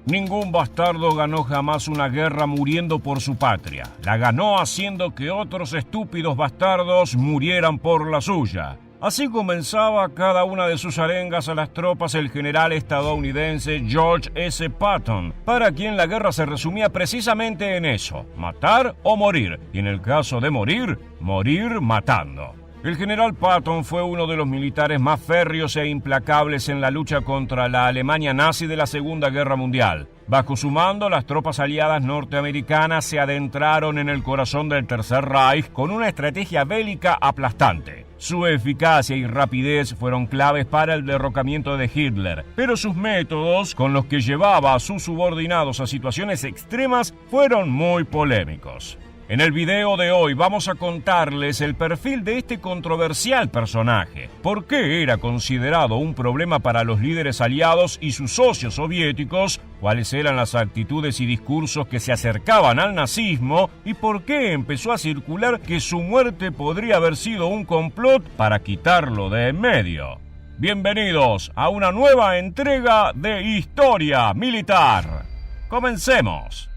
Ningún bastardo ganó jamás una guerra muriendo por su patria. La ganó haciendo que otros estúpidos bastardos murieran por la suya. Así comenzaba cada una de sus arengas a las tropas el general estadounidense George S. Patton, para quien la guerra se resumía precisamente en eso: matar o morir, y en el caso de morir, morir matando. El general Patton fue uno de los militares más férreos e implacables en la lucha contra la Alemania nazi de la Segunda Guerra Mundial. Bajo su mando, las tropas aliadas norteamericanas se adentraron en el corazón del Tercer Reich con una estrategia bélica aplastante. Su eficacia y rapidez fueron claves para el derrocamiento de Hitler, pero sus métodos, con los que llevaba a sus subordinados a situaciones extremas, fueron muy polémicos. En el video de hoy vamos a contarles el perfil de este controversial personaje, por qué era considerado un problema para los líderes aliados y sus socios soviéticos, cuáles eran las actitudes y discursos que se acercaban al nazismo y por qué empezó a circular que su muerte podría haber sido un complot para quitarlo de en medio. Bienvenidos a una nueva entrega de Historia Militar. Comencemos.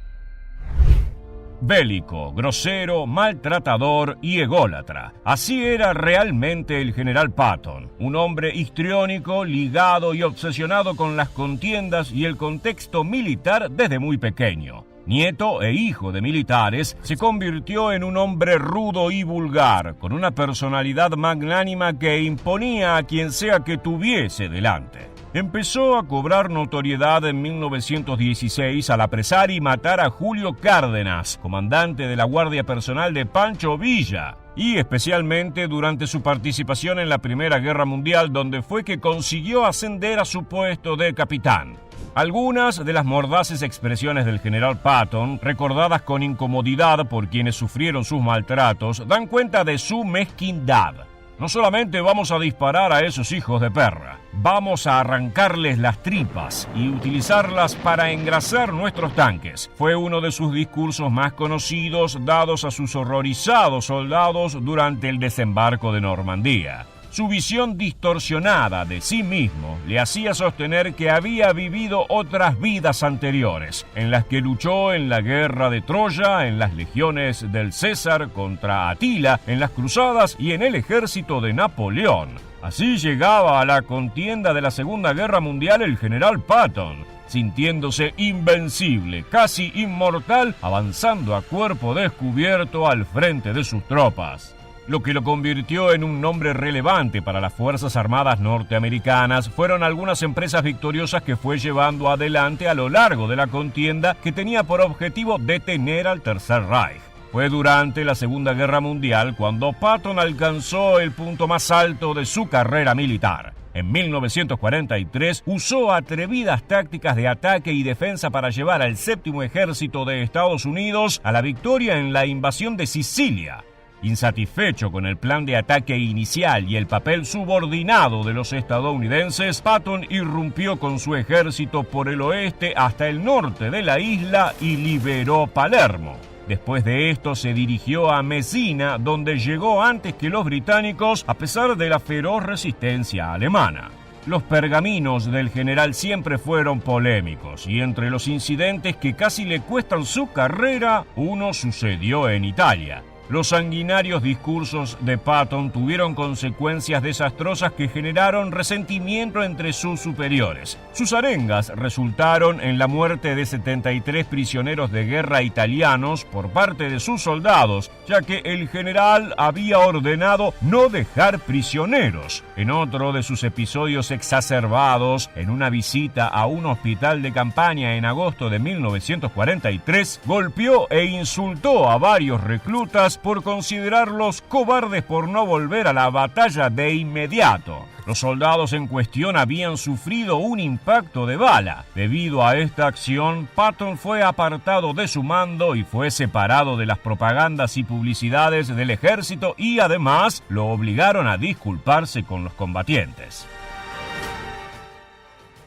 Bélico, grosero, maltratador y ególatra. Así era realmente el general Patton, un hombre histriónico, ligado y obsesionado con las contiendas y el contexto militar desde muy pequeño. Nieto e hijo de militares, se convirtió en un hombre rudo y vulgar, con una personalidad magnánima que imponía a quien sea que tuviese delante. Empezó a cobrar notoriedad en 1916 al apresar y matar a Julio Cárdenas, comandante de la Guardia Personal de Pancho Villa, y especialmente durante su participación en la Primera Guerra Mundial, donde fue que consiguió ascender a su puesto de capitán. Algunas de las mordaces expresiones del general Patton, recordadas con incomodidad por quienes sufrieron sus maltratos, dan cuenta de su mezquindad. No solamente vamos a disparar a esos hijos de perra, vamos a arrancarles las tripas y utilizarlas para engrasar nuestros tanques. Fue uno de sus discursos más conocidos dados a sus horrorizados soldados durante el desembarco de Normandía. Su visión distorsionada de sí mismo le hacía sostener que había vivido otras vidas anteriores, en las que luchó en la guerra de Troya, en las legiones del César contra Atila, en las cruzadas y en el ejército de Napoleón. Así llegaba a la contienda de la Segunda Guerra Mundial el general Patton, sintiéndose invencible, casi inmortal, avanzando a cuerpo descubierto al frente de sus tropas. Lo que lo convirtió en un nombre relevante para las Fuerzas Armadas norteamericanas fueron algunas empresas victoriosas que fue llevando adelante a lo largo de la contienda, que tenía por objetivo detener al Tercer Reich. Fue durante la Segunda Guerra Mundial cuando Patton alcanzó el punto más alto de su carrera militar. En 1943 usó atrevidas tácticas de ataque y defensa para llevar al Séptimo Ejército de Estados Unidos a la victoria en la invasión de Sicilia. Insatisfecho con el plan de ataque inicial y el papel subordinado de los estadounidenses, Patton irrumpió con su ejército por el oeste hasta el norte de la isla y liberó Palermo. Después de esto se dirigió a Messina, donde llegó antes que los británicos a pesar de la feroz resistencia alemana. Los pergaminos del general siempre fueron polémicos y entre los incidentes que casi le cuestan su carrera, uno sucedió en Italia. Los sanguinarios discursos de Patton tuvieron consecuencias desastrosas que generaron resentimiento entre sus superiores. Sus arengas resultaron en la muerte de 73 prisioneros de guerra italianos por parte de sus soldados, ya que el general había ordenado no dejar prisioneros. En otro de sus episodios exacerbados, en una visita a un hospital de campaña en agosto de 1943, golpeó e insultó a varios reclutas por considerarlos cobardes por no volver a la batalla de inmediato. Los soldados en cuestión habían sufrido un impacto de bala. Debido a esta acción, Patton fue apartado de su mando y fue separado de las propagandas y publicidades del ejército y además lo obligaron a disculparse con los combatientes.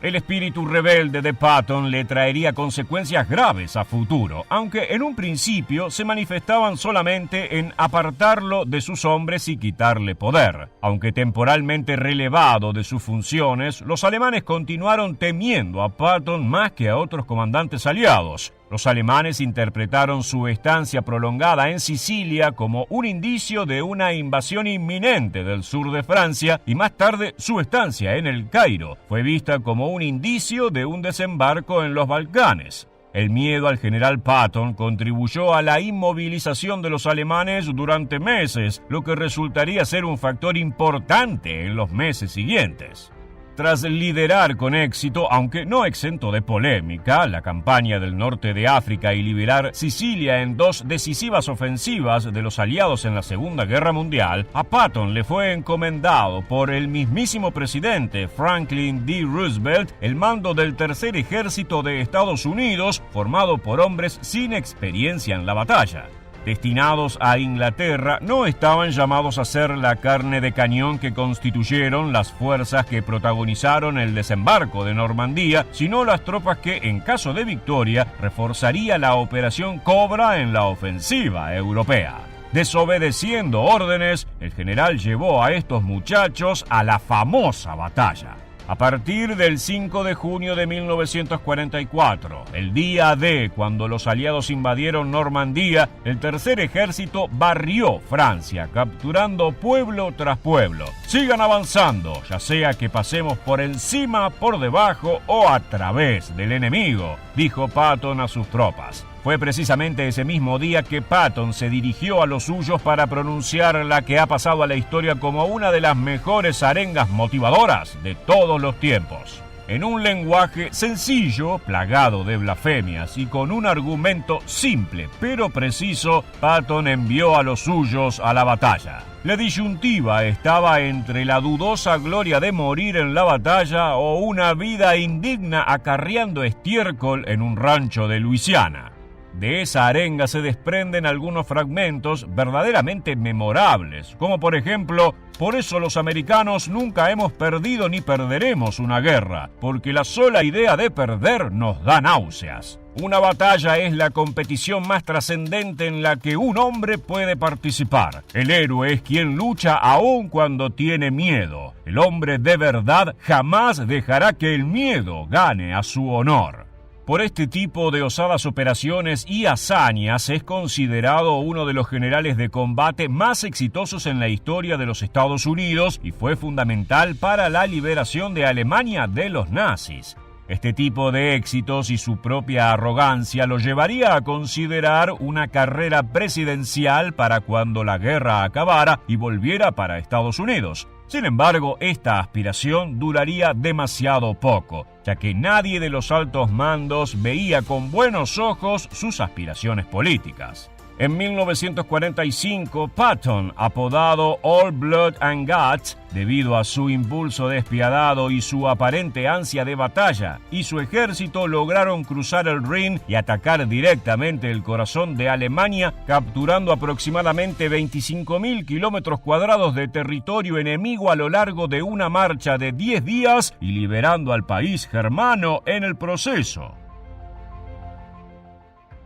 El espíritu rebelde de Patton le traería consecuencias graves a futuro, aunque en un principio se manifestaban solamente en apartarlo de sus hombres y quitarle poder. Aunque temporalmente relevado de sus funciones, los alemanes continuaron temiendo a Patton más que a otros comandantes aliados. Los alemanes interpretaron su estancia prolongada en Sicilia como un indicio de una invasión inminente del sur de Francia y más tarde su estancia en El Cairo fue vista como un indicio de un desembarco en los Balcanes. El miedo al general Patton contribuyó a la inmovilización de los alemanes durante meses, lo que resultaría ser un factor importante en los meses siguientes. Tras liderar con éxito, aunque no exento de polémica, la campaña del norte de África y liberar Sicilia en dos decisivas ofensivas de los aliados en la Segunda Guerra Mundial, a Patton le fue encomendado por el mismísimo presidente Franklin D. Roosevelt el mando del Tercer Ejército de Estados Unidos, formado por hombres sin experiencia en la batalla. Destinados a Inglaterra, no estaban llamados a ser la carne de cañón que constituyeron las fuerzas que protagonizaron el desembarco de Normandía, sino las tropas que, en caso de victoria, reforzaría la operación Cobra en la ofensiva europea. Desobedeciendo órdenes, el general llevó a estos muchachos a la famosa batalla. A partir del 5 de junio de 1944, el día D, cuando los aliados invadieron Normandía, el Tercer Ejército barrió Francia, capturando pueblo tras pueblo. Sigan avanzando, ya sea que pasemos por encima, por debajo o a través del enemigo, dijo Patton a sus tropas. Fue precisamente ese mismo día que Patton se dirigió a los suyos para pronunciar la que ha pasado a la historia como una de las mejores arengas motivadoras de todos los tiempos. En un lenguaje sencillo, plagado de blasfemias y con un argumento simple pero preciso, Patton envió a los suyos a la batalla. La disyuntiva estaba entre la dudosa gloria de morir en la batalla o una vida indigna acarreando estiércol en un rancho de Luisiana. De esa arenga se desprenden algunos fragmentos verdaderamente memorables, como por ejemplo: por eso los americanos nunca hemos perdido ni perderemos una guerra, porque la sola idea de perder nos da náuseas. Una batalla es la competición más trascendente en la que un hombre puede participar. El héroe es quien lucha aun cuando tiene miedo. El hombre de verdad jamás dejará que el miedo gane a su honor. Por este tipo de osadas operaciones y hazañas es considerado uno de los generales de combate más exitosos en la historia de los Estados Unidos y fue fundamental para la liberación de Alemania de los nazis. Este tipo de éxitos y su propia arrogancia lo llevaría a considerar una carrera presidencial para cuando la guerra acabara y volviera para Estados Unidos. Sin embargo, esta aspiración duraría demasiado poco, ya que nadie de los altos mandos veía con buenos ojos sus aspiraciones políticas. En 1945, Patton, apodado All Blood and Guts, debido a su impulso despiadado y su aparente ansia de batalla, y su ejército lograron cruzar el Rin y atacar directamente el corazón de Alemania, capturando aproximadamente 25.000 kilómetros cuadrados de territorio enemigo a lo largo de una marcha de 10 días y liberando al país germano en el proceso.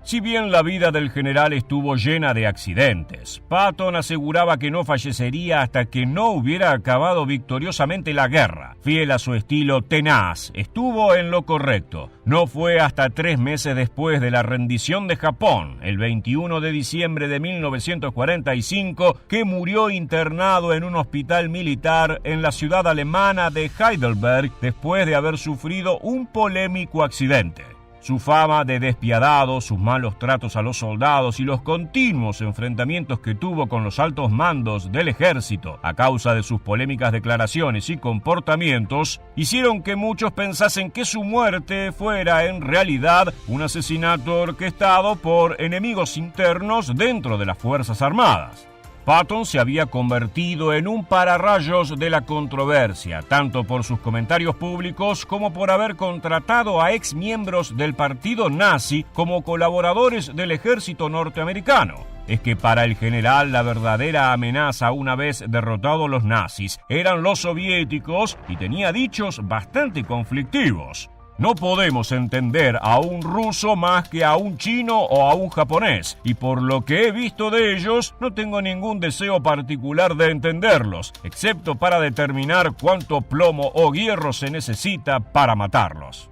Si bien la vida del general estuvo llena de accidentes, Patton aseguraba que no fallecería hasta que no hubiera acabado victoriosamente la guerra. Fiel a su estilo tenaz, estuvo en lo correcto. No fue hasta 3 meses después de la rendición de Japón, el 21 de diciembre de 1945, que murió internado en un hospital militar en la ciudad alemana de Heidelberg después de haber sufrido un polémico accidente. Su fama de despiadado, sus malos tratos a los soldados y los continuos enfrentamientos que tuvo con los altos mandos del ejército a causa de sus polémicas declaraciones y comportamientos hicieron que muchos pensasen que su muerte fuera en realidad un asesinato orquestado por enemigos internos dentro de las Fuerzas Armadas. Patton se había convertido en un pararrayos de la controversia, tanto por sus comentarios públicos como por haber contratado a exmiembros del partido nazi como colaboradores del ejército norteamericano. es que para el general la verdadera amenaza, una vez derrotados los nazis, eran los soviéticos y tenía dichos bastante conflictivos. No podemos entender a un ruso más que a un chino o a un japonés, y por lo que he visto de ellos, no tengo ningún deseo particular de entenderlos, excepto para determinar cuánto plomo o hierro se necesita para matarlos.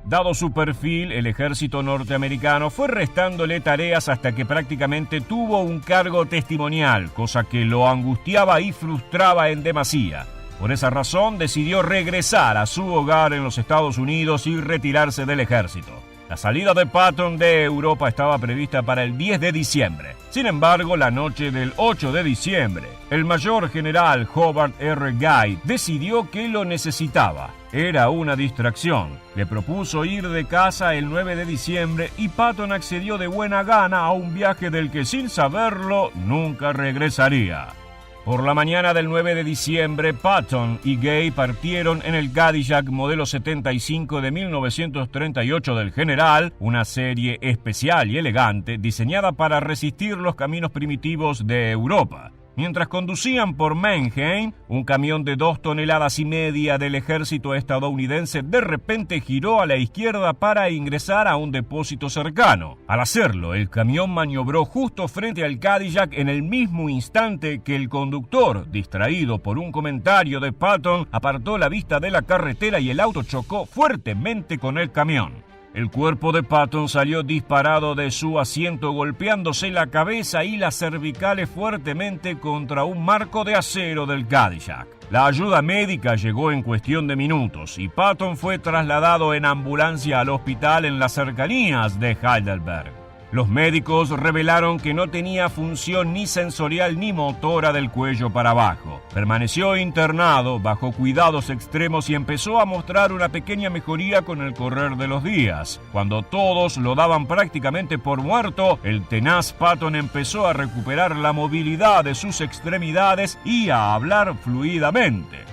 Dado su perfil, el ejército norteamericano fue restándole tareas hasta que prácticamente tuvo un cargo testimonial, cosa que lo angustiaba y frustraba en demasía. Por esa razón decidió regresar a su hogar en los Estados Unidos y retirarse del ejército. La salida de Patton de Europa estaba prevista para el 10 de diciembre. Sin embargo, la noche del 8 de diciembre, el mayor general Hobart R. Guy decidió que lo necesitaba. Era una distracción. Le propuso ir de casa el 9 de diciembre y Patton accedió de buena gana a un viaje del que, sin saberlo, nunca regresaría. Por la mañana del 9 de diciembre, Patton y Gay partieron en el Cadillac modelo 75 de 1938 del General, una serie especial y elegante diseñada para resistir los caminos primitivos de Europa. Mientras conducían por Mannheim, un camión de 2,5 toneladas del ejército estadounidense de repente giró a la izquierda para ingresar a un depósito cercano. Al hacerlo, el camión maniobró justo frente al Cadillac en el mismo instante que el conductor, distraído por un comentario de Patton, apartó la vista de la carretera y el auto chocó fuertemente con el camión. El cuerpo de Patton salió disparado de su asiento, golpeándose la cabeza y las cervicales fuertemente contra un marco de acero del Cadillac. La ayuda médica llegó en cuestión de minutos y Patton fue trasladado en ambulancia al hospital en las cercanías de Heidelberg. Los médicos revelaron que no tenía función ni sensorial ni motora del cuello para abajo. Permaneció internado bajo cuidados extremos y empezó a mostrar una pequeña mejoría con el correr de los días. Cuando todos lo daban prácticamente por muerto, el tenaz Patton empezó a recuperar la movilidad de sus extremidades y a hablar fluidamente.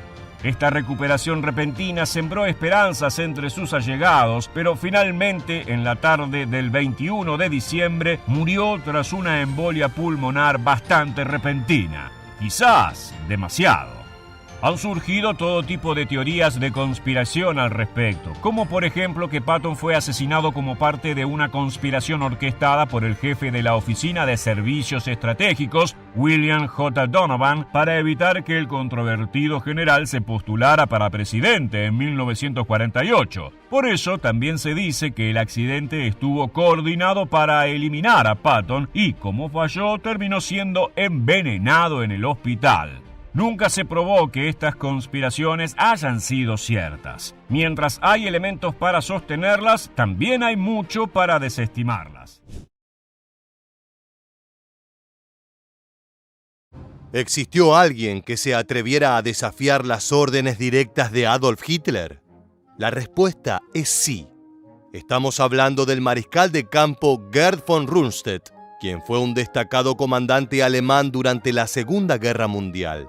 Esta recuperación repentina sembró esperanzas entre sus allegados, pero finalmente, en la tarde del 21 de diciembre, murió tras una embolia pulmonar bastante repentina. Quizás demasiado. Han surgido todo tipo de teorías de conspiración al respecto, como por ejemplo que Patton fue asesinado como parte de una conspiración orquestada por el jefe de la Oficina de Servicios Estratégicos, William J. Donovan, para evitar que el controvertido general se postulara para presidente en 1948. Por eso también se dice que el accidente estuvo coordinado para eliminar a Patton y, como falló, terminó siendo envenenado en el hospital. Nunca se probó que estas conspiraciones hayan sido ciertas. Mientras hay elementos para sostenerlas, también hay mucho para desestimarlas. ¿Existió alguien que se atreviera a desafiar las órdenes directas de Adolf Hitler? La respuesta es sí. Estamos hablando del mariscal de campo Gerd von Rundstedt, quien fue un destacado comandante alemán durante la Segunda Guerra Mundial.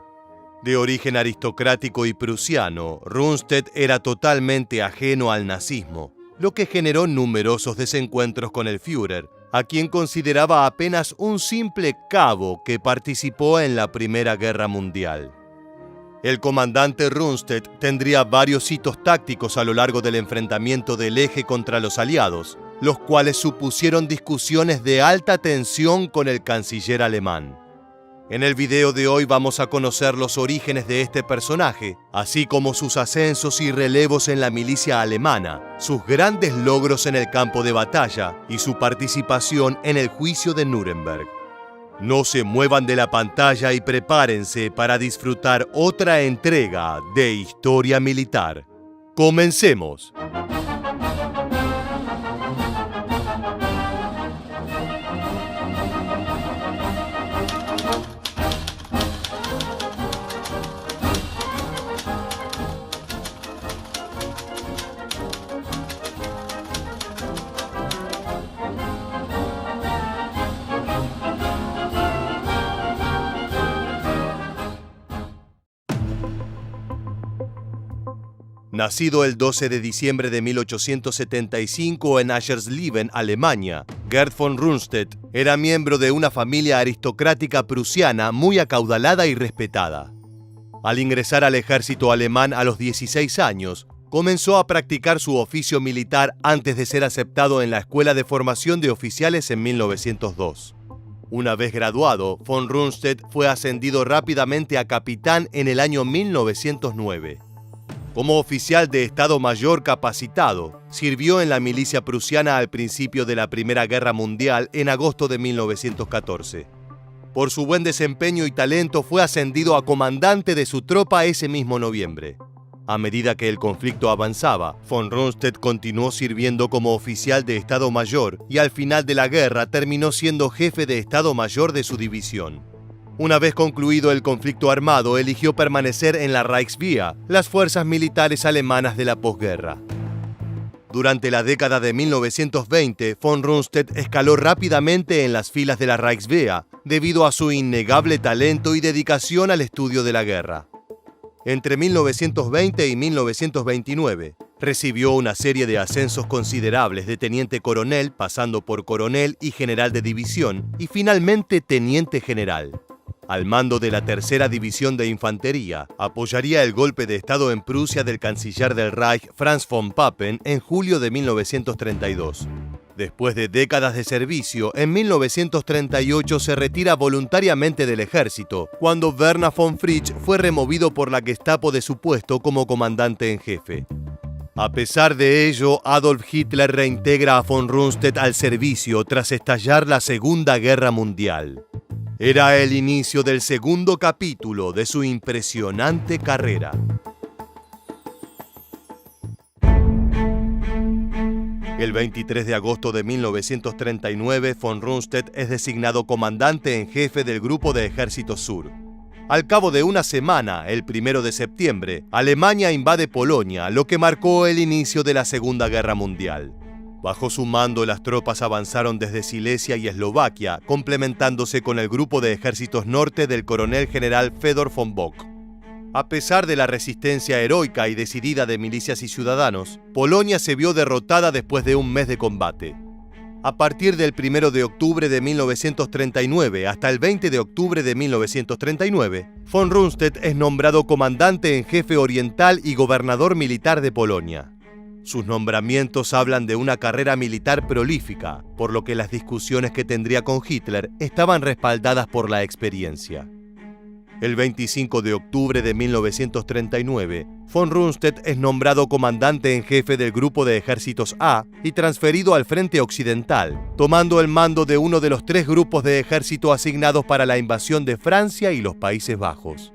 De origen aristocrático y prusiano, Rundstedt era totalmente ajeno al nazismo, lo que generó numerosos desencuentros con el Führer, a quien consideraba apenas un simple cabo que participó en la Primera Guerra Mundial. El comandante Rundstedt tendría varios hitos tácticos a lo largo del enfrentamiento del eje contra los aliados, los cuales supusieron discusiones de alta tensión con el canciller alemán. En el video de hoy vamos a conocer los orígenes de este personaje, así como sus ascensos y relevos en la milicia alemana, sus grandes logros en el campo de batalla y su participación en el juicio de Nuremberg. No se muevan de la pantalla y prepárense para disfrutar otra entrega de Historia Militar. ¡Comencemos! Nacido el 12 de diciembre de 1875 en Aschersleben, Alemania, Gerd von Rundstedt era miembro de una familia aristocrática prusiana muy acaudalada y respetada. Al ingresar al ejército alemán a los 16 años, comenzó a practicar su oficio militar antes de ser aceptado en la Escuela de Formación de Oficiales en 1902. Una vez graduado, von Rundstedt fue ascendido rápidamente a capitán en el año 1909. Como oficial de Estado Mayor capacitado, sirvió en la milicia prusiana al principio de la Primera Guerra Mundial en agosto de 1914. Por su buen desempeño y talento fue ascendido a comandante de su tropa ese mismo noviembre. A medida que el conflicto avanzaba, von Rundstedt continuó sirviendo como oficial de Estado Mayor y al final de la guerra terminó siendo jefe de Estado Mayor de su división. Una vez concluido el conflicto armado, eligió permanecer en la Reichswehr, las fuerzas militares alemanas de la posguerra. Durante la década de 1920, von Rundstedt escaló rápidamente en las filas de la Reichswehr debido a su innegable talento y dedicación al estudio de la guerra. Entre 1920 y 1929, recibió una serie de ascensos considerables de teniente coronel, pasando por coronel y general de división, y finalmente teniente general. Al mando de la Tercera División de Infantería, apoyaría el golpe de Estado en Prusia del canciller del Reich Franz von Papen en julio de 1932. Después de décadas de servicio, en 1938 se retira voluntariamente del ejército, cuando Werner von Fritsch fue removido por la Gestapo de su puesto como comandante en jefe. A pesar de ello, Adolf Hitler reintegra a von Rundstedt al servicio tras estallar la Segunda Guerra Mundial. Era el inicio del segundo capítulo de su impresionante carrera. El 23 de agosto de 1939, von Rundstedt es designado comandante en jefe del Grupo de Ejércitos Sur. Al cabo de una semana, el 1 de septiembre, Alemania invade Polonia, lo que marcó el inicio de la Segunda Guerra Mundial. Bajo su mando, las tropas avanzaron desde Silesia y Eslovaquia, complementándose con el Grupo de Ejércitos Norte del coronel general Fedor von Bock. A pesar de la resistencia heroica y decidida de milicias y ciudadanos, Polonia se vio derrotada después de un mes de combate. A partir del 1 de octubre de 1939 hasta el 20 de octubre de 1939, von Rundstedt es nombrado comandante en jefe oriental y gobernador militar de Polonia. Sus nombramientos hablan de una carrera militar prolífica, por lo que las discusiones que tendría con Hitler estaban respaldadas por la experiencia. El 25 de octubre de 1939, von Rundstedt es nombrado comandante en jefe del Grupo de Ejércitos A y transferido al Frente Occidental, tomando el mando de uno de los 3 grupos de ejército asignados para la invasión de Francia y los Países Bajos.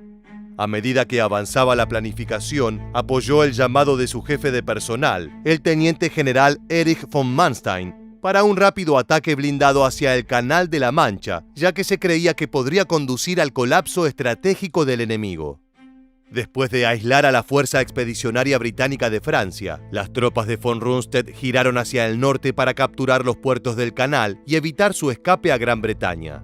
A medida que avanzaba la planificación, apoyó el llamado de su jefe de personal, el teniente general Erich von Manstein, para un rápido ataque blindado hacia el Canal de la Mancha, ya que se creía que podría conducir al colapso estratégico del enemigo. Después de aislar a la Fuerza Expedicionaria Británica de Francia, las tropas de von Rundstedt giraron hacia el norte para capturar los puertos del canal y evitar su escape a Gran Bretaña.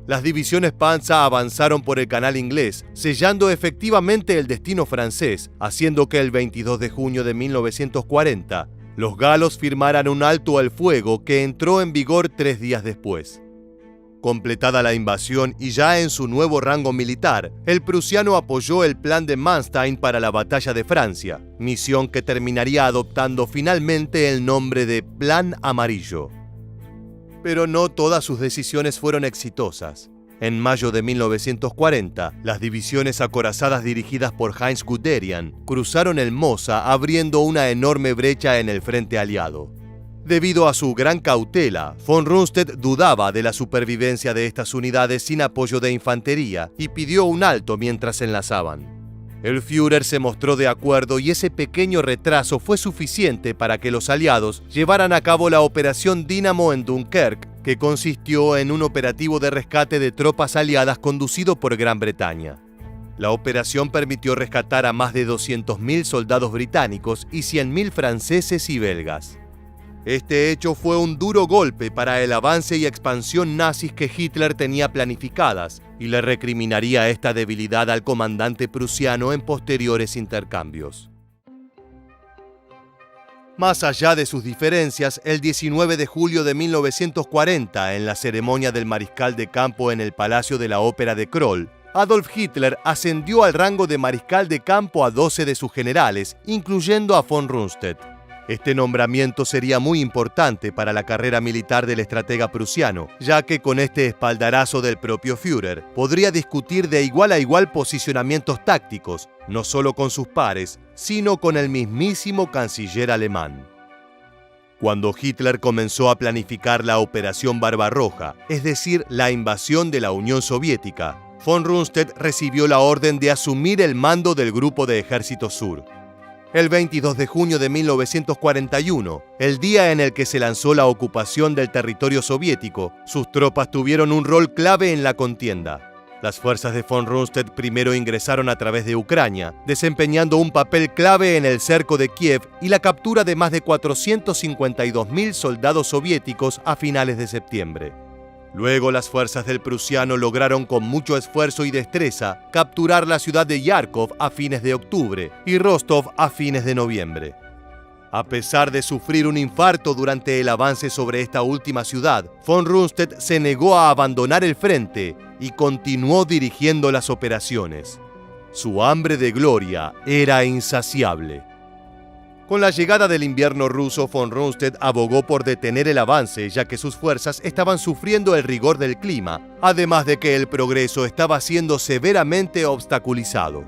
Las divisiones Panzer avanzaron por el Canal Inglés, sellando efectivamente el destino francés, haciendo que el 22 de junio de 1940, los galos firmaran un alto al fuego que entró en vigor 3 días después. Completada la invasión y ya en su nuevo rango militar, el prusiano apoyó el plan de Manstein para la Batalla de Francia, misión que terminaría adoptando finalmente el nombre de Plan Amarillo. Pero no todas sus decisiones fueron exitosas. En mayo de 1940, las divisiones acorazadas dirigidas por Heinz Guderian cruzaron el Mosa abriendo una enorme brecha en el frente aliado. Debido a su gran cautela, von Rundstedt dudaba de la supervivencia de estas unidades sin apoyo de infantería y pidió un alto mientras se enlazaban. El Führer se mostró de acuerdo y ese pequeño retraso fue suficiente para que los aliados llevaran a cabo la Operación Dínamo en Dunkerque, que consistió en un operativo de rescate de tropas aliadas conducido por Gran Bretaña. La operación permitió rescatar a más de 200.000 soldados británicos y 100.000 franceses y belgas. Este hecho fue un duro golpe para el avance y expansión nazis que Hitler tenía planificadas y le recriminaría esta debilidad al comandante prusiano en posteriores intercambios. Más allá de sus diferencias, el 19 de julio de 1940, en la ceremonia del mariscal de campo en el Palacio de la Ópera de Kroll, Adolf Hitler ascendió al rango de mariscal de campo a 12 de sus generales, incluyendo a von Rundstedt. Este nombramiento sería muy importante para la carrera militar del estratega prusiano, ya que con este espaldarazo del propio Führer podría discutir de igual a igual posicionamientos tácticos, no solo con sus pares, sino con el mismísimo canciller alemán. Cuando Hitler comenzó a planificar la Operación Barbarroja, es decir, la invasión de la Unión Soviética, von Rundstedt recibió la orden de asumir el mando del Grupo de Ejército Sur. El 22 de junio de 1941, el día en el que se lanzó la ocupación del territorio soviético, sus tropas tuvieron un rol clave en la contienda. Las fuerzas de von Rundstedt primero ingresaron a través de Ucrania, desempeñando un papel clave en el cerco de Kiev y la captura de más de 452.000 soldados soviéticos a finales de septiembre. Luego las fuerzas del prusiano lograron con mucho esfuerzo y destreza capturar la ciudad de Kharkov a fines de octubre y Rostov a fines de noviembre. A pesar de sufrir un infarto durante el avance sobre esta última ciudad, von Rundstedt se negó a abandonar el frente y continuó dirigiendo las operaciones. Su hambre de gloria era insaciable. Con la llegada del invierno ruso, von Rundstedt abogó por detener el avance, ya que sus fuerzas estaban sufriendo el rigor del clima, además de que el progreso estaba siendo severamente obstaculizado.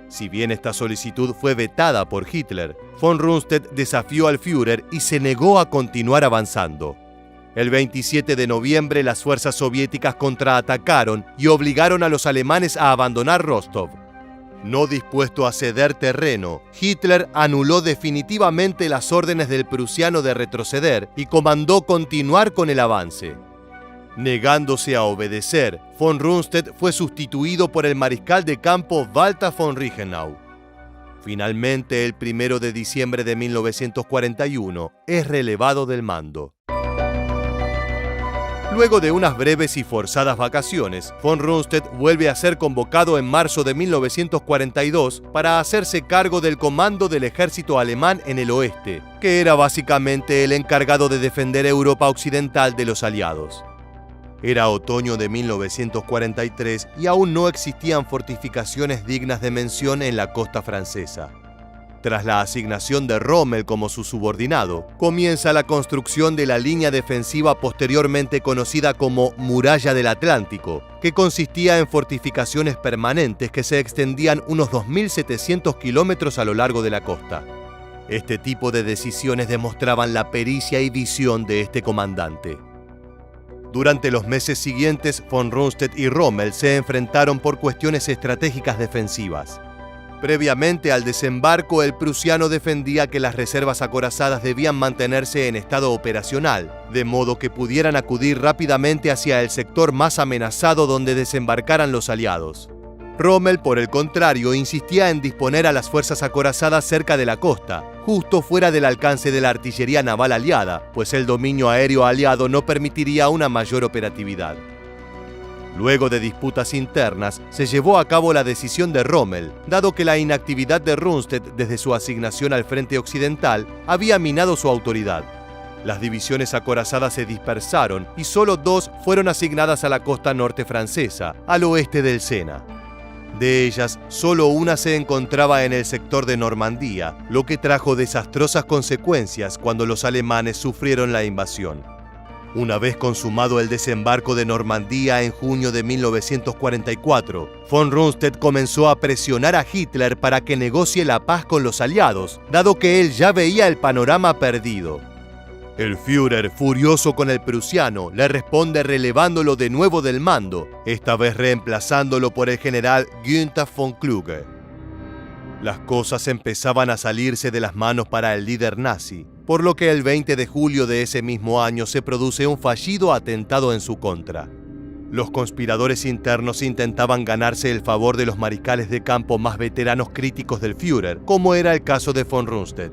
Si bien esta solicitud fue vetada por Hitler, von Rundstedt desafió al Führer y se negó a continuar avanzando. El 27 de noviembre, las fuerzas soviéticas contraatacaron y obligaron a los alemanes a abandonar Rostov. No dispuesto a ceder terreno, Hitler anuló definitivamente las órdenes del prusiano de retroceder y comandó continuar con el avance. Negándose a obedecer, von Rundstedt fue sustituido por el mariscal de campo Walter von Reichenau. Finalmente, el 1 de diciembre de 1941, es relevado del mando. Luego de unas breves y forzadas vacaciones, von Rundstedt vuelve a ser convocado en marzo de 1942 para hacerse cargo del comando del ejército alemán en el oeste, que era básicamente el encargado de defender Europa Occidental de los aliados. Era otoño de 1943 y aún no existían fortificaciones dignas de mención en la costa francesa. Tras la asignación de Rommel como su subordinado, comienza la construcción de la línea defensiva posteriormente conocida como Muralla del Atlántico, que consistía en fortificaciones permanentes que se extendían unos 2.700 kilómetros a lo largo de la costa. Este tipo de decisiones demostraban la pericia y visión de este comandante. Durante los meses siguientes, von Rundstedt y Rommel se enfrentaron por cuestiones estratégicas defensivas. Previamente al desembarco, el prusiano defendía que las reservas acorazadas debían mantenerse en estado operacional, de modo que pudieran acudir rápidamente hacia el sector más amenazado donde desembarcaran los aliados. Rommel, por el contrario, insistía en disponer a las fuerzas acorazadas cerca de la costa, justo fuera del alcance de la artillería naval aliada, pues el dominio aéreo aliado no permitiría una mayor operatividad. Luego de disputas internas, se llevó a cabo la decisión de Rommel, dado que la inactividad de Rundstedt desde su asignación al frente occidental había minado su autoridad. Las divisiones acorazadas se dispersaron y solo 2 fueron asignadas a la costa norte francesa, al oeste del Sena. De ellas, solo una se encontraba en el sector de Normandía, lo que trajo desastrosas consecuencias cuando los alemanes sufrieron la invasión. Una vez consumado el desembarco de Normandía en junio de 1944, von Rundstedt comenzó a presionar a Hitler para que negocie la paz con los aliados, dado que él ya veía el panorama perdido. El Führer, furioso con el prusiano, le responde relevándolo de nuevo del mando, esta vez reemplazándolo por el general Günther von Kluge. Las cosas empezaban a salirse de las manos para el líder nazi, por lo que el 20 de julio de ese mismo año se produce un fallido atentado en su contra. Los conspiradores internos intentaban ganarse el favor de los mariscales de campo más veteranos críticos del Führer, como era el caso de von Rundstedt.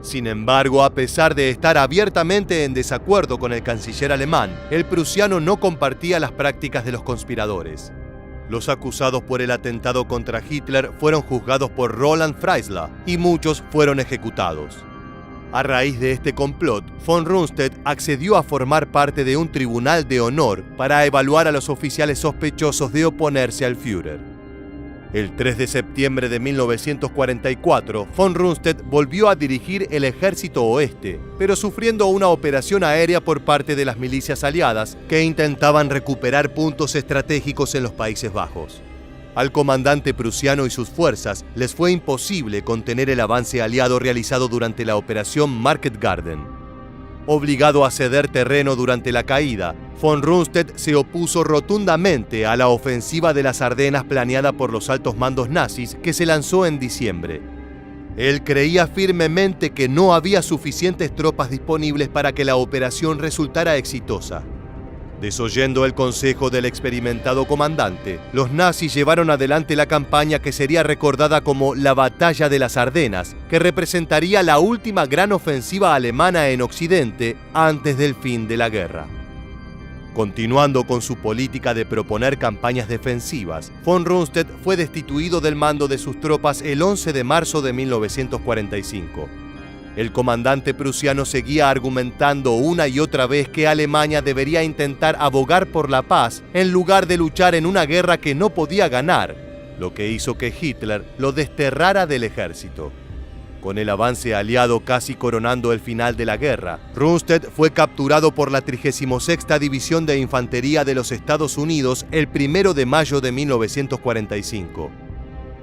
Sin embargo, a pesar de estar abiertamente en desacuerdo con el canciller alemán, el prusiano no compartía las prácticas de los conspiradores. Los acusados por el atentado contra Hitler fueron juzgados por Roland Freisler y muchos fueron ejecutados. A raíz de este complot, von Rundstedt accedió a formar parte de un tribunal de honor para evaluar a los oficiales sospechosos de oponerse al Führer. El 3 de septiembre de 1944, von Rundstedt volvió a dirigir el Ejército Oeste, pero sufriendo una operación aérea por parte de las milicias aliadas que intentaban recuperar puntos estratégicos en los Países Bajos. Al comandante prusiano y sus fuerzas les fue imposible contener el avance aliado realizado durante la operación Market Garden. Obligado a ceder terreno durante la caída, von Rundstedt se opuso rotundamente a la ofensiva de las Ardenas planeada por los altos mandos nazis que se lanzó en diciembre. Él creía firmemente que no había suficientes tropas disponibles para que la operación resultara exitosa. Desoyendo el consejo del experimentado comandante, los nazis llevaron adelante la campaña que sería recordada como la Batalla de las Ardenas, que representaría la última gran ofensiva alemana en Occidente antes del fin de la guerra. Continuando con su política de proponer campañas defensivas, von Rundstedt fue destituido del mando de sus tropas el 11 de marzo de 1945. El comandante prusiano seguía argumentando una y otra vez que Alemania debería intentar abogar por la paz en lugar de luchar en una guerra que no podía ganar, lo que hizo que Hitler lo desterrara del ejército. Con el avance aliado casi coronando el final de la guerra, Rundstedt fue capturado por la 36ª División de Infantería de los Estados Unidos el 1 de mayo de 1945.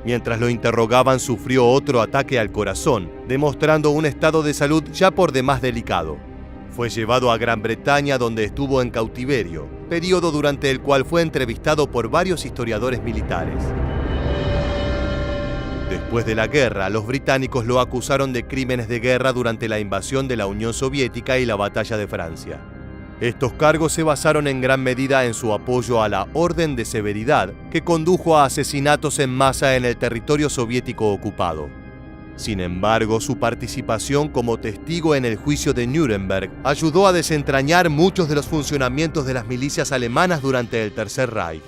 Mientras lo interrogaban, sufrió otro ataque al corazón, demostrando un estado de salud ya por demás delicado. Fue llevado a Gran Bretaña, donde estuvo en cautiverio, periodo durante el cual fue entrevistado por varios historiadores militares. Después de la guerra, los británicos lo acusaron de crímenes de guerra durante la invasión de la Unión Soviética y la Batalla de Francia. Estos cargos se basaron en gran medida en su apoyo a la Orden de Severidad, que condujo a asesinatos en masa en el territorio soviético ocupado. Sin embargo, su participación como testigo en el juicio de Nuremberg ayudó a desentrañar muchos de los funcionamientos de las milicias alemanas durante el Tercer Reich.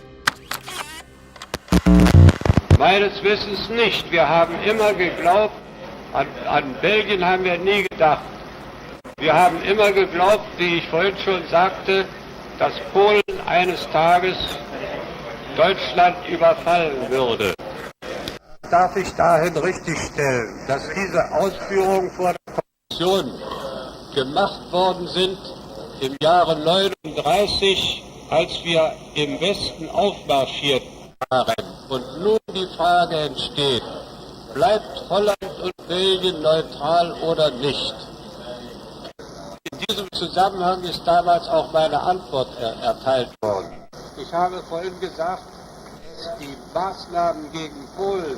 Meines Wissens nicht. Wir haben immer geglaubt, an Belgien haben wir nie gedacht. Wir haben immer geglaubt, wie ich vorhin schon sagte, dass Polen eines Tages Deutschland überfallen würde. Darf ich dahin richtigstellen, dass diese Ausführungen vor der Kommission gemacht worden sind im Jahre 1939, als wir im Westen aufmarschiert waren. Und nun die Frage entsteht, bleibt Holland und Belgien neutral oder nicht? In diesem Zusammenhang ist damals auch meine Antwort erteilt worden. Ich habe vorhin gesagt, dass die Maßnahmen gegen Polen,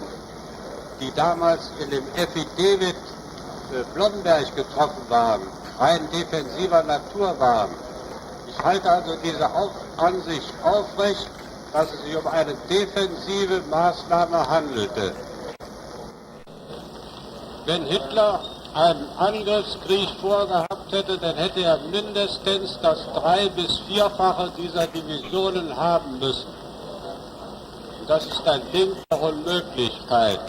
die damals in dem Epidemit Blomberg getroffen waren, rein defensiver Natur waren. Ich halte also diese Ansicht aufrecht, dass es sich um eine defensive Maßnahme handelte. Wenn Hitler einen Angriffskrieg vorgehabt hätte, dann hätte er mindestens das 3- bis 4-fache dieser Divisionen haben müssen. Das ist ein Ding der Unmöglichkeit.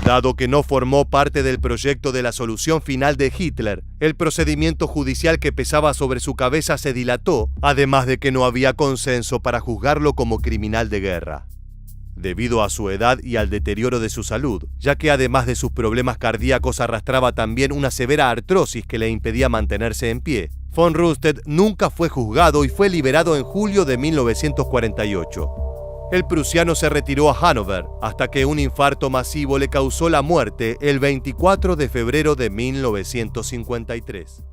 Dado que no formó parte del proyecto de la solución final de Hitler, el procedimiento judicial que pesaba sobre su cabeza se dilató, además de que no había consenso para juzgarlo como criminal de guerra. Debido a su edad y al deterioro de su salud, ya que además de sus problemas cardíacos arrastraba también una severa artrosis que le impedía mantenerse en pie, von Rundstedt nunca fue juzgado y fue liberado en julio de 1948. El prusiano se retiró a Hannover hasta que un infarto masivo le causó la muerte el 24 de febrero de 1953.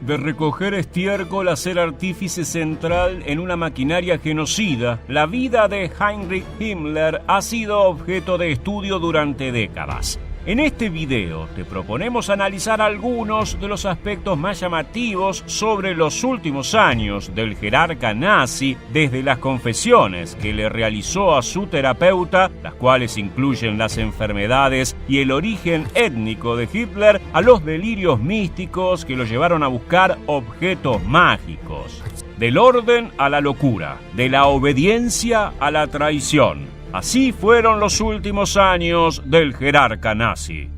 De recoger estiércol a ser artífice central en una maquinaria genocida, la vida de Heinrich Himmler ha sido objeto de estudio durante décadas. En este video te proponemos analizar algunos de los aspectos más llamativos sobre los últimos años del jerarca nazi, desde las confesiones que le realizó a su terapeuta, las cuales incluyen las enfermedades y el origen étnico de Hitler, a los delirios místicos que lo llevaron a buscar objetos mágicos. Del orden a la locura, de la obediencia a la traición. Así fueron los últimos años del jerarca nazi.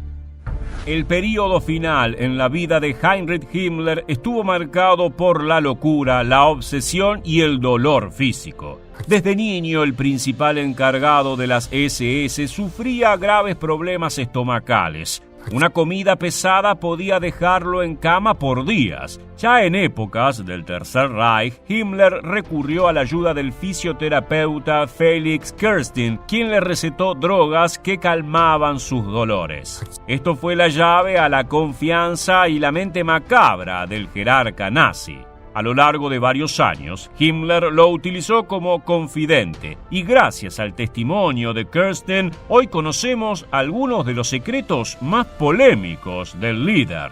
El período final en la vida de Heinrich Himmler estuvo marcado por la locura, la obsesión y el dolor físico. Desde niño, el principal encargado de las SS sufría graves problemas estomacales. Una comida pesada podía dejarlo en cama por días. Ya en épocas del Tercer Reich, Himmler recurrió a la ayuda del fisioterapeuta Felix Kerstin, quien le recetó drogas que calmaban sus dolores. Esto fue la llave a la confianza y la mente macabra del jerarca nazi. A lo largo de varios años, Himmler lo utilizó como confidente y gracias al testimonio de Kerstin, hoy conocemos algunos de los secretos más polémicos del líder.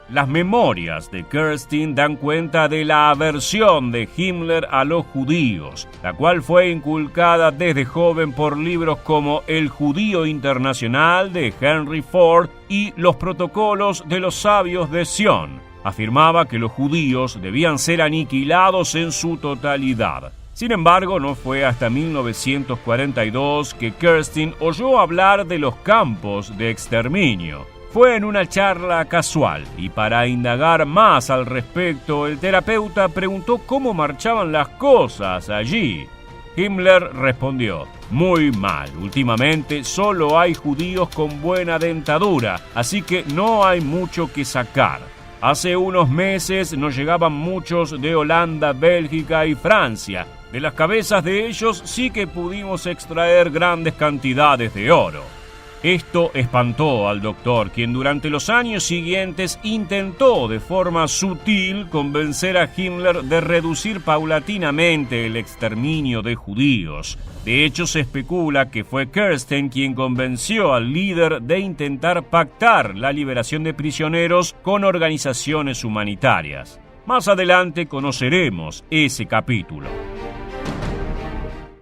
Las memorias de Kerstin dan cuenta de la aversión de Himmler a los judíos, la cual fue inculcada desde joven por libros como El Judío Internacional de Henry Ford y Los Protocolos de los Sabios de Sion. Afirmaba que los judíos debían ser aniquilados en su totalidad. Sin embargo, no fue hasta 1942 que Kerstin oyó hablar de los campos de exterminio. Fue en una charla casual y para indagar más al respecto, el terapeuta preguntó cómo marchaban las cosas allí. Himmler respondió: muy mal, últimamente solo hay judíos con buena dentadura, así que no hay mucho que sacar. Hace unos meses nos llegaban muchos de Holanda, Bélgica y Francia. De las cabezas de ellos sí que pudimos extraer grandes cantidades de oro. Esto espantó al doctor, quien durante los años siguientes intentó de forma sutil convencer a Himmler de reducir paulatinamente el exterminio de judíos. De hecho, se especula que fue Kerstin quien convenció al líder de intentar pactar la liberación de prisioneros con organizaciones humanitarias. Más adelante conoceremos ese capítulo.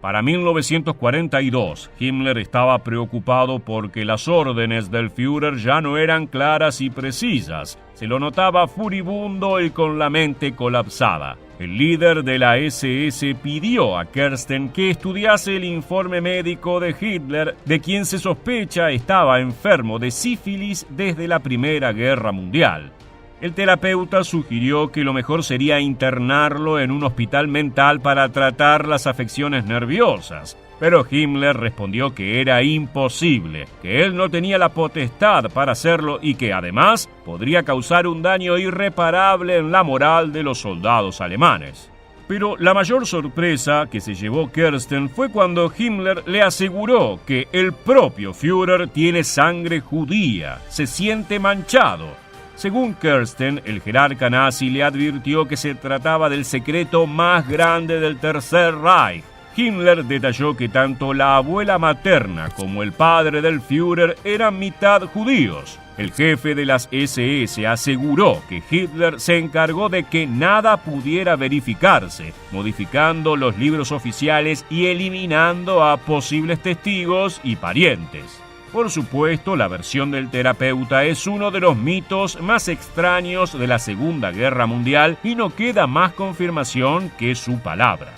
Para 1942, Himmler estaba preocupado porque las órdenes del Führer ya no eran claras y precisas. Se lo notaba furibundo y con la mente colapsada. El líder de la SS pidió a Kerstin que estudiase el informe médico de Hitler, de quien se sospecha estaba enfermo de sífilis desde la Primera Guerra Mundial. El terapeuta sugirió que lo mejor sería internarlo en un hospital mental para tratar las afecciones nerviosas, pero Himmler respondió que era imposible, que él no tenía la potestad para hacerlo y que además podría causar un daño irreparable en la moral de los soldados alemanes. Pero la mayor sorpresa que se llevó Kerstin fue cuando Himmler le aseguró que el propio Führer tiene sangre judía, se siente manchado. Según Kerstin, el jerarca nazi le advirtió que se trataba del secreto más grande del Tercer Reich. Himmler detalló que tanto la abuela materna como el padre del Führer eran mitad judíos. El jefe de las SS aseguró que Hitler se encargó de que nada pudiera verificarse, modificando los libros oficiales y eliminando a posibles testigos y parientes. Por supuesto, la versión del terapeuta es uno de los mitos más extraños de la Segunda Guerra Mundial y no queda más confirmación que su palabra.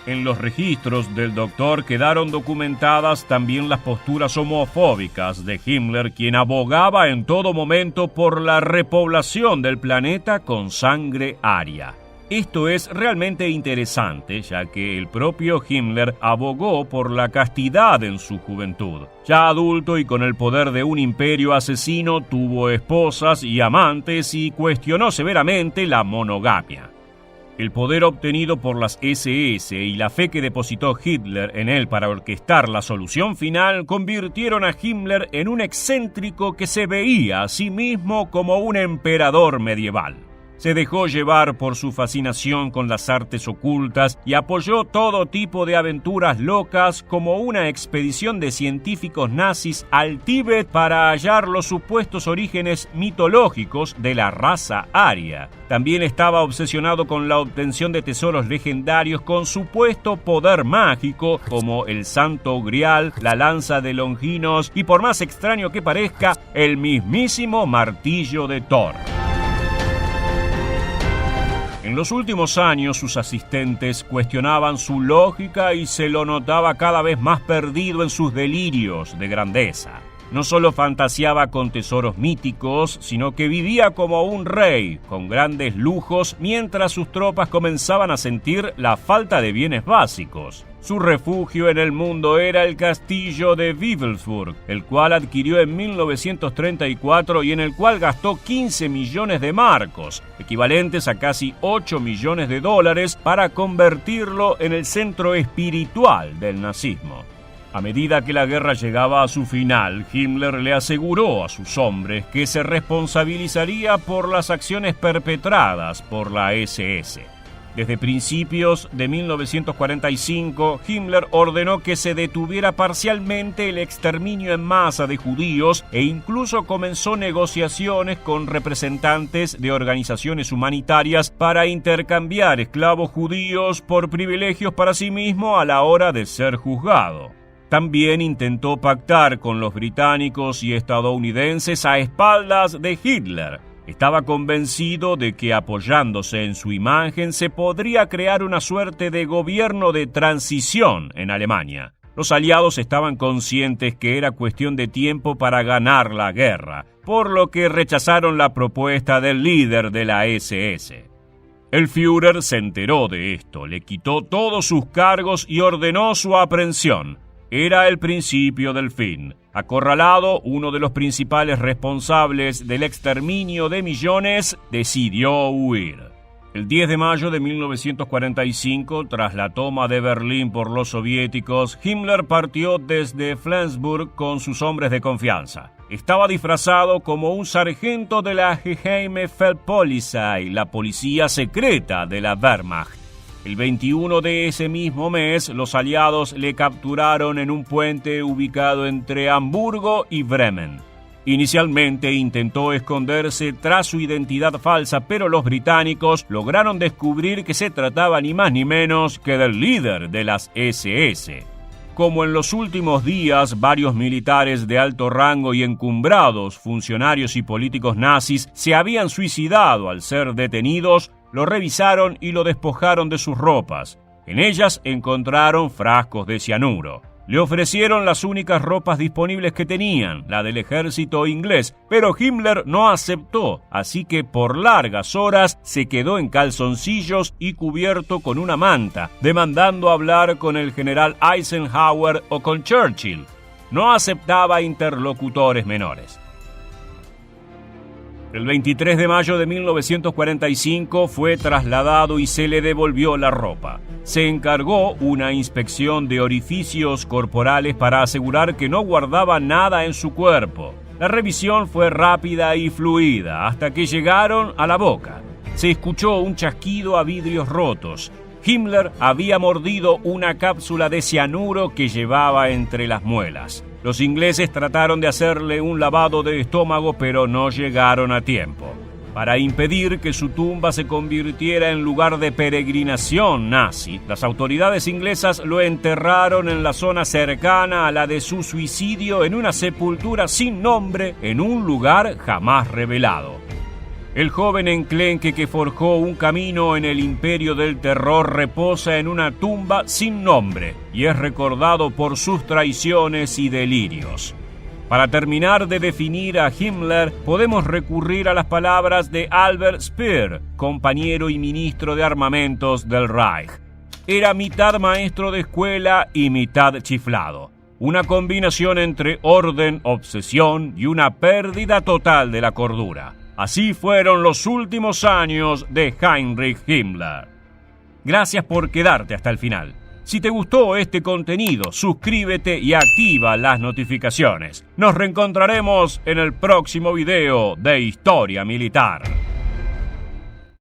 En los registros del doctor quedaron documentadas también las posturas homofóbicas de Himmler, quien abogaba en todo momento por la repoblación del planeta con sangre aria. Esto es realmente interesante, ya que el propio Himmler abogó por la castidad en su juventud. Ya adulto y con el poder de un imperio asesino, tuvo esposas y amantes y cuestionó severamente la monogamia. El poder obtenido por las SS y la fe que depositó Hitler en él para orquestar la solución final convirtieron a Himmler en un excéntrico que se veía a sí mismo como un emperador medieval. Se dejó llevar por su fascinación con las artes ocultas y apoyó todo tipo de aventuras locas como una expedición de científicos nazis al Tíbet para hallar los supuestos orígenes mitológicos de la raza aria. También estaba obsesionado con la obtención de tesoros legendarios con supuesto poder mágico como el Santo Grial, la lanza de Longinos y, por más extraño que parezca, el mismísimo martillo de Thor. En En los últimos años sus asistentes cuestionaban su lógica y se lo notaba cada vez más perdido en sus delirios de grandeza. No solo fantaseaba con tesoros míticos, sino que vivía como un rey, con grandes lujos, mientras sus tropas comenzaban a sentir la falta de bienes básicos. Su refugio en el mundo era el castillo de Wewelsburg, el cual adquirió en 1934 y en el cual gastó 15 millones de marcos, equivalentes a casi 8 millones de dólares, para convertirlo en el centro espiritual del nazismo. A medida que la guerra llegaba a su final, Himmler le aseguró a sus hombres que se responsabilizaría por las acciones perpetradas por la SS. Desde principios de 1945, Himmler ordenó que se detuviera parcialmente el exterminio en masa de judíos e incluso comenzó negociaciones con representantes de organizaciones humanitarias para intercambiar esclavos judíos por privilegios para sí mismo a la hora de ser juzgado. También intentó pactar con los británicos y estadounidenses a espaldas de Hitler. Estaba convencido de que apoyándose en su imagen se podría crear una suerte de gobierno de transición en Alemania. Los aliados estaban conscientes que era cuestión de tiempo para ganar la guerra, por lo que rechazaron la propuesta del líder de la SS. El Führer se enteró de esto, le quitó todos sus cargos y ordenó su aprehensión. Era el principio del fin. Acorralado, uno de los principales responsables del exterminio de millones decidió huir. El 10 de mayo de 1945, tras la toma de Berlín por los soviéticos, Himmler partió desde Flensburg con sus hombres de confianza. Estaba disfrazado como un sargento de la Geheime Feldpolizei, la policía secreta de la Wehrmacht. El 21 de ese mismo mes, los aliados le capturaron en un puente ubicado entre Hamburgo y Bremen. Inicialmente intentó esconderse tras su identidad falsa, pero los británicos lograron descubrir que se trataba ni más ni menos que del líder de las SS. Como en los últimos días, varios militares de alto rango y encumbrados funcionarios y políticos nazis se habían suicidado al ser detenidos, lo revisaron y lo despojaron de sus ropas. En ellas encontraron frascos de cianuro. Le ofrecieron las únicas ropas disponibles que tenían, la del ejército inglés, pero Himmler no aceptó, así que por largas horas se quedó en calzoncillos y cubierto con una manta, demandando hablar con el general Eisenhower o con Churchill. No aceptaba interlocutores menores. El 23 de mayo de 1945 fue trasladado y se le devolvió la ropa. Se encargó una inspección de orificios corporales para asegurar que no guardaba nada en su cuerpo. La revisión fue rápida y fluida hasta que llegaron a la boca. Se escuchó un chasquido a vidrios rotos. Himmler había mordido una cápsula de cianuro que llevaba entre las muelas. Los ingleses trataron de hacerle un lavado de estómago, pero no llegaron a tiempo. Para impedir que su tumba se convirtiera en lugar de peregrinación nazi, las autoridades inglesas lo enterraron en la zona cercana a la de su suicidio en una sepultura sin nombre en un lugar jamás revelado. El joven enclenque que forjó un camino en el imperio del terror reposa en una tumba sin nombre y es recordado por sus traiciones y delirios. Para terminar de definir a Himmler, podemos recurrir a las palabras de Albert Speer, compañero y ministro de armamentos del Reich. Era mitad maestro de escuela y mitad chiflado. Una combinación entre orden, obsesión y una pérdida total de la cordura. Así fueron los últimos años de Heinrich Himmler. Gracias por quedarte hasta el final. Si te gustó este contenido, suscríbete y activa las notificaciones. Nos reencontraremos en el próximo video de Historia Militar.